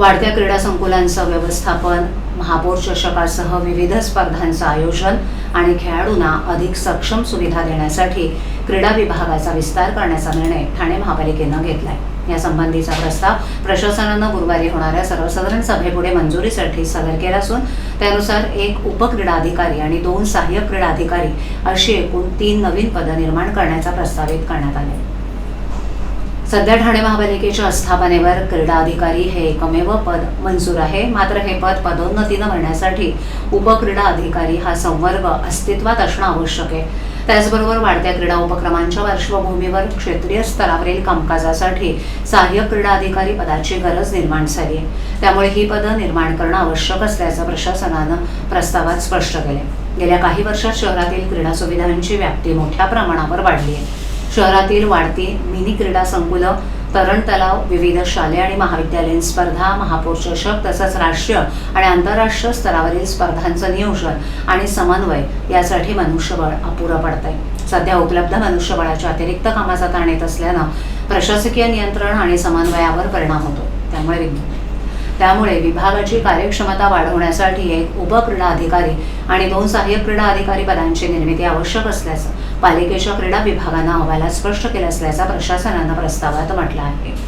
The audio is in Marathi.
वाढत्या क्रीडा संकुलांचं व्यवस्थापन, महापौर चषकासह विविध स्पर्धांचं आयोजन आणि खेळाडूंना अधिक सक्षम सुविधा देण्यासाठी क्रीडा विभागाचा विस्तार करण्याचा निर्णय ठाणे महापालिकेनं घेतलाय। यासंबंधीचा प्रस्ताव प्रशासनानं गुरुवारी होणाऱ्या सर्वसाधारण सभेपुढे मंजुरीसाठी सादर केला असून त्यानुसार 1 उपक्रीडा अधिकारी आणि 2 सहाय्यक क्रीडा अधिकारी अशी एकूण 3 नवीन पदं निर्माण करण्याचा प्रस्तावित करण्यात आले। सध्या ठाणे महापालिकेच्या आस्थापनेवर क्रीडा अधिकारी हे एकमेव पद मंजूर आहे। मात्र हे पद पदोन्नतीनं भरण्यासाठी उपक्रीडा अधिकारी हा संवर्ग अस्तित्वात असणं आवश्यक आहे। त्याचबरोबर वाढत्या क्रीडा उपक्रमांच्या पार्श्वभूमीवर क्षेत्रीय स्तरावरील कामकाजासाठी सहाय्यक क्रीडा अधिकारी पदाची गरज निर्माण झाली आहे। त्यामुळे ही पदं निर्माण करणं आवश्यक असल्याचं प्रशासनानं प्रस्तावात स्पष्ट केले। गेल्या काही वर्षात शहरातील क्रीडा सुविधांची व्याप्ती मोठ्या प्रमाणावर वाढली आहे। शहरातील वाढती मिनी क्रीडा संकुलं, तरण तलाव, विविध शालेय आणि महाविद्यालयीन स्पर्धा, महापौर चषक तसंच राष्ट्रीय आणि आंतरराष्ट्रीय स्तरावरील स्पर्धांचं नियोजन आणि समन्वय यासाठी मनुष्यबळ अपुरं पडतंय। सध्या उपलब्ध मनुष्यबळाच्या अतिरिक्त कामाचा ताण येत असल्यानं प्रशासकीय नियंत्रण आणि समन्वयावर परिणाम होतो। त्यामुळे विभागाची कार्यक्षमता वाढवण्यासाठी 1 उपक्रीडा अधिकारी आणि 2 सहाय्यक क्रीडा अधिकारी पदांची निर्मिती आवश्यक असल्याचं पालिकेच्या क्रीडा विभागानं अहवालात स्पष्ट केलं असल्याचं प्रशासनानं प्रस्तावात म्हटलं आहे।